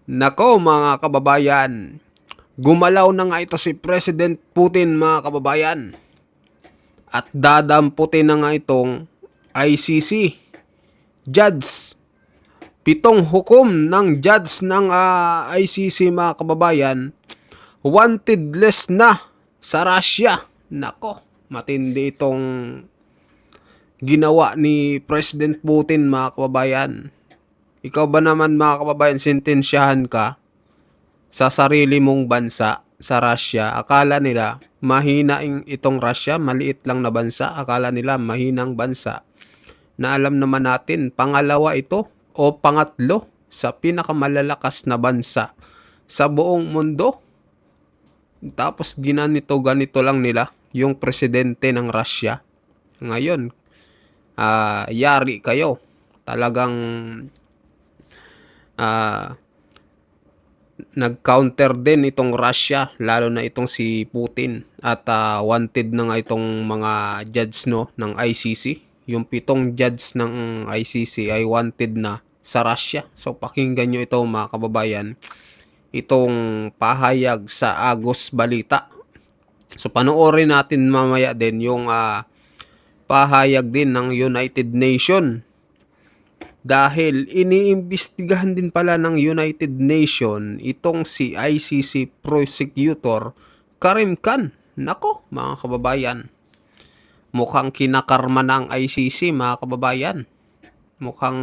Nako mga kababayan, gumalaw na nga ito si President Putin mga kababayan. At dadamputin na nga itong ICC judge. 7 hukom ng judge ng ICC mga kababayan, wanted list na sa Russia. Nako, matindi itong ginawa ni President Putin mga kababayan. Ikaw ba naman mga kababayan, sentensyahan ka sa sarili mong bansa sa Russia? Akala nila mahina itong Russia, maliit lang na bansa. Akala nila mahinang bansa. Na alam naman natin, pangalawa ito o pangatlo sa pinakamalalakas na bansa sa buong mundo. Tapos ganito lang nila yung presidente ng Russia. Ngayon, yari kayo. Talagang nag-counter din itong Russia, lalo na itong si Putin, at wanted na nga itong mga judge ng ICC. Yung 7 judge ng ICC ay wanted na sa Russia. So pakinggan nyo ito mga kababayan, itong pahayag sa Agos Balita. So panoorin natin mamaya din yung pahayag din ng United Nations. Dahil iniimbestigahan din pala ng United Nations itong si ICC prosecutor Karim Khan. Nako mga kababayan, mukhang kinakarma na ang ICC mga kababayan. Mukhang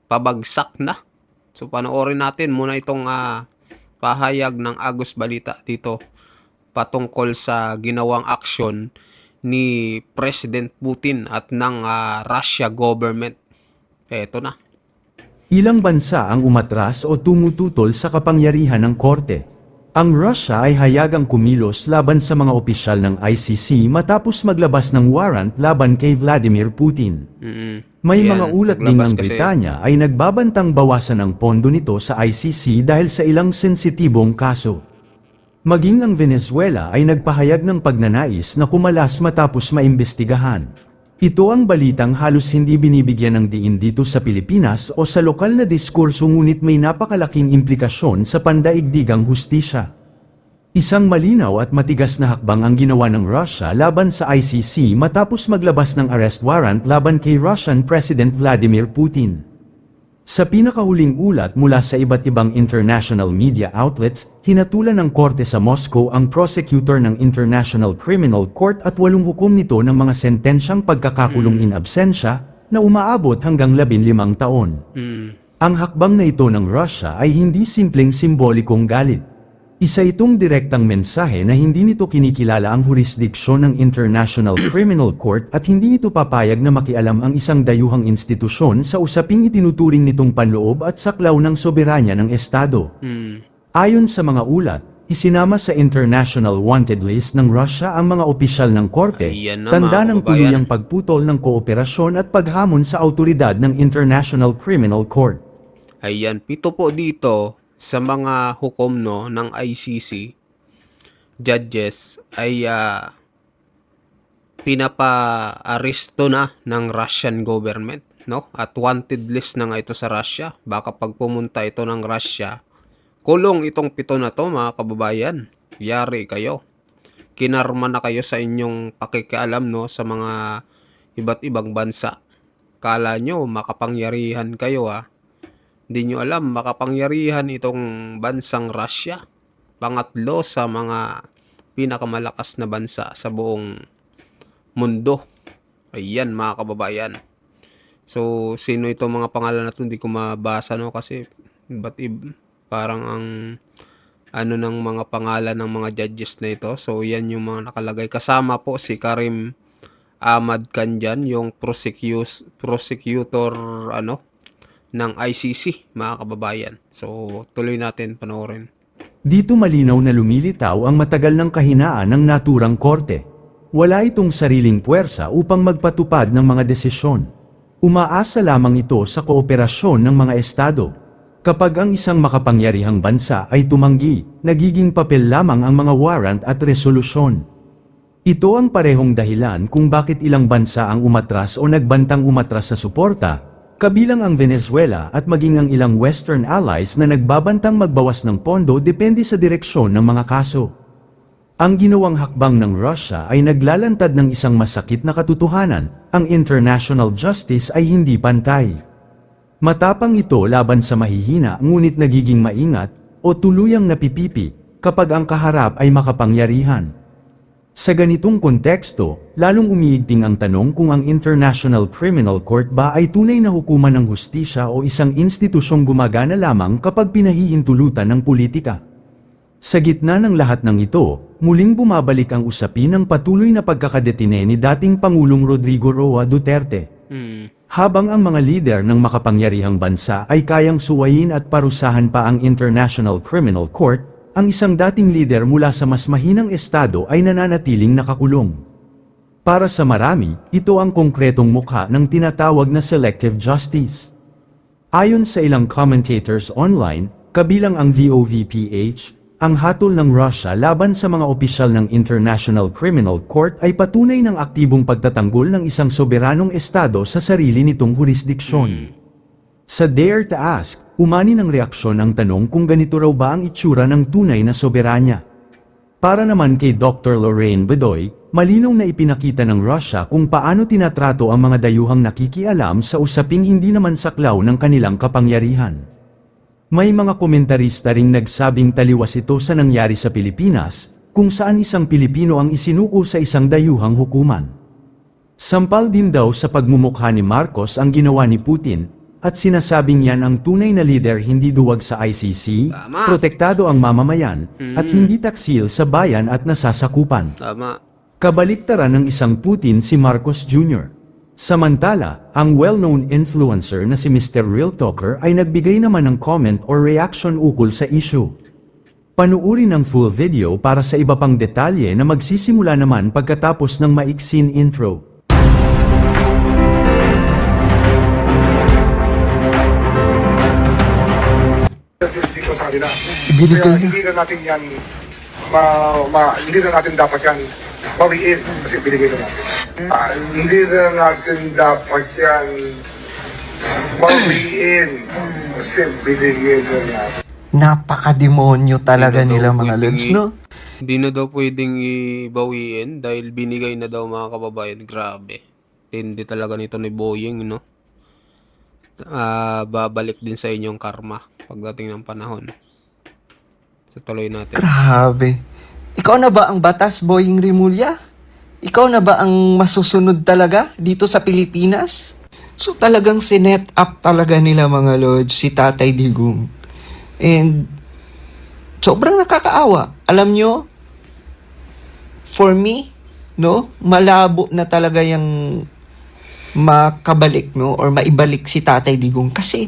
pabagsak na. So panoorin natin muna itong pahayag ng Agos Balita dito patungkol sa ginawang aksyon ni President Putin at ng Russia government. Eto na. Ilang bansa ang umatras o tumututol sa kapangyarihan ng korte. Ang Russia ay hayagang kumilos laban sa mga opisyal ng ICC matapos maglabas ng warrant laban kay Vladimir Putin. May mga ulat din ng Britanya ay nagbabantang bawasan ang pondo nito sa ICC dahil sa ilang sensitibong kaso. Maging ang Venezuela ay nagpahayag ng pagnanais na kumalas matapos maimbestigahan. Ito ang balitang halos hindi binibigyan ng diin dito sa Pilipinas o sa lokal na diskurso, ngunit may napakalaking implikasyon sa pandaigdigang hustisya. Isang malinaw at matigas na hakbang ang ginawa ng Russia laban sa ICC matapos maglabas ng arrest warrant laban kay Russian President Vladimir Putin. Sa pinakahuling ulat mula sa iba't ibang international media outlets, hinatulan ng korte sa Moscow ang prosecutor ng International Criminal Court at 8 hukom nito ng mga sentensyang pagkakakulong in absentia na umaabot hanggang 15 taon. Ang hakbang na ito ng Russia ay hindi simpleng simbolikong galit. Isa itong direktang mensahe na hindi nito kinikilala ang jurisdiksyon ng International Criminal Court at hindi ito papayag na makialam ang isang dayuhang institusyon sa usaping itinuturing nitong panloob at saklaw ng soberanya ng Estado. Ayon sa mga ulat, isinama sa International Wanted List ng Russia ang mga opisyal ng korte, tanda ng tuluyang pagputol ng kooperasyon at paghamon sa autoridad ng International Criminal Court. Ayan, 7 po dito sa mga hukom ng ICC judges ay pinapa-aresto na ng Russian government, no? At wanted list na nga ito sa Russia. Baka pag pumunta ito ng Russia, kulong itong 7 na to mga kababayan. Yari kayo. Kinarma na kayo sa inyong pakikialam, no, sa mga iba't ibang bansa. Kala nyo makapangyarihan kayo Hindi nyo alam, makapangyarihan itong bansang Russia. Pangatlo sa mga pinakamalakas na bansa sa buong mundo. Ayan mga kababayan. So, sino itong mga pangalan na ito? Hindi ko mabasa, no? Kasi parang ang ng mga pangalan ng mga judges na ito. So, yan yung mga nakalagay. Kasama po si Karim Ahmad Khan dyan, yung prosecutor ng ICC mga kababayan. So tuloy natin panoorin. Dito malinaw na lumilitaw ang matagal ng kahinaan ng naturang korte. Wala itong sariling puwersa upang magpatupad ng mga desisyon. Umaasa lamang ito sa kooperasyon ng mga estado. Kapag ang isang makapangyarihang bansa ay tumanggi, nagiging papel lamang ang mga warrant at resolusyon. Ito ang parehong dahilan kung bakit ilang bansa ang umatras o nagbantang umatras sa suporta, kabilang ang Venezuela at maging ang ilang Western allies na nagbabantang magbawas ng pondo depende sa direksyon ng mga kaso. Ang ginawang hakbang ng Russia ay naglalantad ng isang masakit na katotohanan, ang international justice ay hindi pantay. Matapang ito laban sa mahihina ngunit nagiging maingat o tuluyang napipipi kapag ang kaharap ay makapangyarihan. Sa ganitong konteksto, lalong umiigting ang tanong kung ang International Criminal Court ba ay tunay na hukuman ng hustisya o isang institusyong gumagana lamang kapag pinahihintulutan ng politika. Sa gitna ng lahat ng ito, muling bumabalik ang usapin ng patuloy na pagkakadetine ni dating Pangulong Rodrigo Roa Duterte. Habang ang mga lider ng makapangyarihang bansa ay kayang suwayin at parusahan pa ang International Criminal Court, ang isang dating lider mula sa mas mahinang estado ay nananatiling nakakulong. Para sa marami, ito ang konkretong mukha ng tinatawag na selective justice. Ayon sa ilang commentators online, kabilang ang VOVPH, ang hatol ng Russia laban sa mga opisyal ng International Criminal Court ay patunay ng aktibong pagtatanggol ng isang soberanong estado sa sarili nitong jurisdiksyon. Sa Dare to Ask, umani ng reaksyon ang tanong kung ganito raw ba ang itsura ng tunay na soberanya. Para naman kay Dr. Lorraine Bedoy, malinaw na ipinakita ng Russia kung paano tinatrato ang mga dayuhang nakikialam sa usaping hindi naman saklaw ng kanilang kapangyarihan. May mga komentarista ring nagsabing taliwas ito sa nangyari sa Pilipinas, kung saan isang Pilipino ang isinuko sa isang dayuhang hukuman. Sampal din daw sa pagmumukha ni Marcos ang ginawa ni Putin, at sinasabing yan ang tunay na leader hindi duwag sa ICC, Tama. protektado ang mamamayan, at hindi taksil sa bayan at nasasakupan. Tama. Kabaliktaran ng isang Putin si Marcos Jr. Samantala, ang well-known influencer na si Mr. Real Talker ay nagbigay naman ng comment or reaction ukol sa issue. Panuurin ang full video para sa iba pang detalye na magsisimula naman pagkatapos ng maiksin intro. Dito sa kanila. Binigay Kaya na. hindi na natin yan hindi na natin dapat yan bawiin kasi binigay na natin. Hindi na natin dapat yan bawiin kasi binigay na natin. Napakademonyo talaga Hindi na nila daw mga pwedeng lods, no? Hindi na daw pwedeng ibawiin dahil binigay na daw mga kababayan. Grabe. Tindi talaga nito ni Boyeng, no? Babalik din sa inyong karma pagdating ng panahon. So tuloy natin. Grabe. Ikaw na ba ang batas, Boying Rimulya? Ikaw na ba ang masusunod talaga dito sa Pilipinas? So talagang sinet up talaga nila mga lods si Tatay Digong. And sobrang nakakaawa. Alam nyo, for me, no, malabo na talaga yung makabalik, no, or maibalik si Tatay Digong. Kasi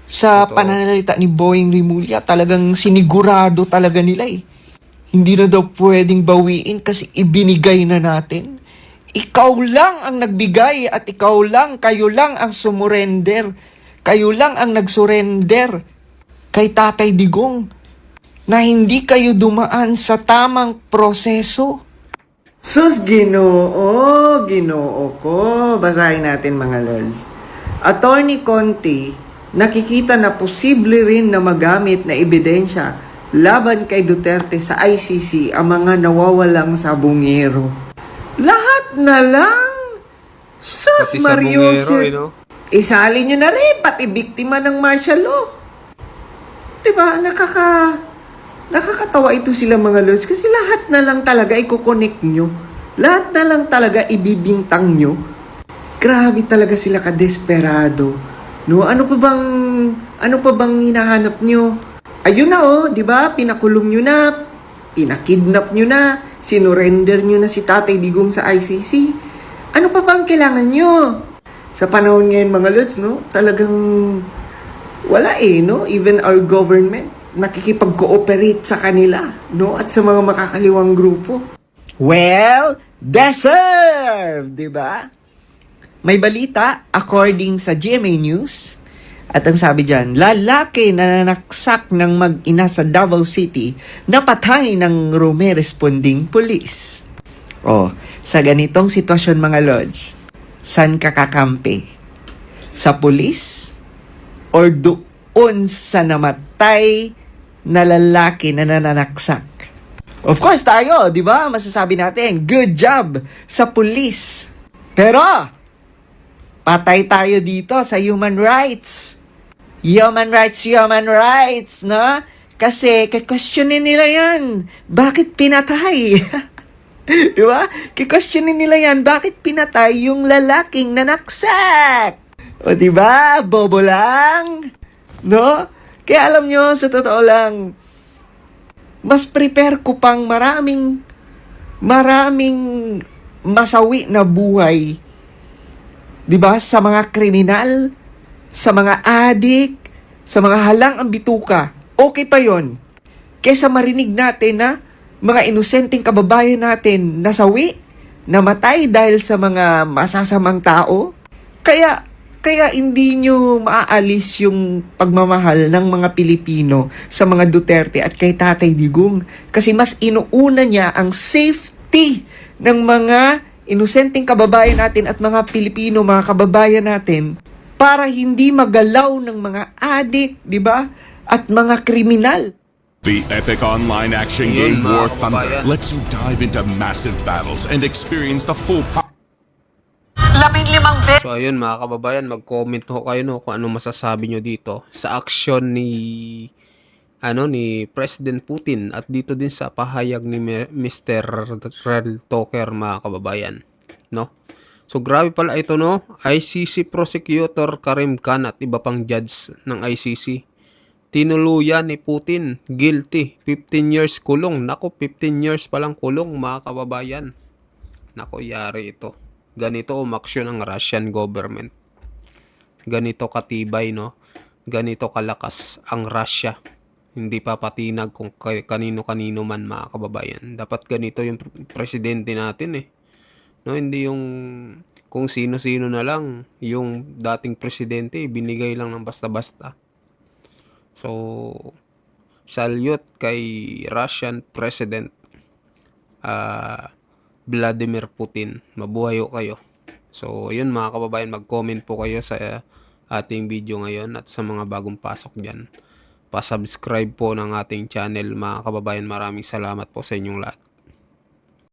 sa Totoo. pananalita ni Boying Rimulya, talagang sinigurado talaga nila eh. Hindi na daw pwedeng bawiin kasi ibinigay na natin. Ikaw lang ang nagbigay at kayo lang ang sumurrender. Kayo lang ang nagsurrender kay Tatay Digong na hindi kayo dumaan sa tamang proseso. Sus, Ginoo ko. Basahin natin mga lords. Attorney Conti, nakikita na posible rin na magamit na ebidensya laban kay Duterte sa ICC ang mga nawawalang sabungero. Lahat na lang? Sus, Pati sa Mario, bungero, no? isali nyo na rin, pati biktima ng martial law. Diba? Nakakatawa ito sila mga lords kasi lahat na lang talaga i-connect nyo. Lahat na lang talaga ibibintang nyo. Grabe talaga sila kadesperado. No, ano pa bang hinahanap nyo? Ayun na oh, 'di ba? Pinakulong nyo na, pinakidnap nyo na, sinurrender nyo na si Tatay Digong sa ICC. Ano pa bang kailangan nyo? Sa panahon ngayon mga lords, no? Talagang wala no? Even our government nakikipag-cooperate sa kanila, no? At sa mga makakaliwang grupo. Well, deserved, 'di ba? May balita according sa GMA News. At ang sabi diyan, lalaki na nanaksak ng mag-ina sa Davao City napatay ng responding police. Oh, sa ganitong sitwasyon mga lords, saan ka kakampi? Sa pulis? Or doon sa namatay na lalaki na nananaksak? Of course tayo, di ba? Masasabi natin, good job sa pulis. Pero, patay tayo dito sa human rights. Human rights, no? Kasi, questionin nila yan. Bakit pinatay? Di ba? Questionin nila yan. Bakit pinatay yung lalaking nanaksak? O di ba? Bobo lang. No? Kaya alam nyo, sa totoo lang, mas prepare ko pang maraming masawi na buhay. 'Di ba? Sa mga kriminal, sa mga adik, sa mga halang ang bituka. Okay pa 'yon. Kaysa marinig natin na mga inosenteng kababayan natin nasawi, namatay dahil sa mga masasamang tao. Kaya hindi nyo maaalis yung pagmamahal ng mga Pilipino sa mga Duterte at kay Tatay Digong. Kasi mas inuuna niya ang safety ng mga inosenteng kababayan natin at mga Pilipino, mga kababayan natin, para hindi magalaw ng mga adik, di ba? At mga kriminal. The epic online action Yun, game mga War Thunder kababayan. lets you dive into massive battles and experience the full power. So ayun mga kababayan, mag-comment ho kayo no kung ano masasabi nyo dito sa action ni President Putin at dito din sa pahayag ni Mr. Rel Toker mga kababayan, no? So grabe pala ito no, ICC prosecutor Karim Khan at iba pang judge ng ICC. Tinuluyan ni Putin, guilty, 15 years kulong. Nako, 15 years palang kulong mga kababayan. Nako, yari ito. Ganito umaksyon ang Russian government. Ganito katibay, no? Ganito kalakas ang Russia. Hindi papatinag kung kanino-kanino man mga kababayan. Dapat ganito yung presidente natin eh. No, hindi yung kung sino-sino na lang yung dating presidente binigay lang ng basta-basta. So, salute kay Russian President Vladimir Putin. Mabuhay ho kayo. So, yun mga kababayan, mag-comment po kayo sa ating video ngayon at sa mga bagong pasok dyan. Pa-subscribe po ng ating channel mga kababayan. Maraming salamat po sa inyong lahat.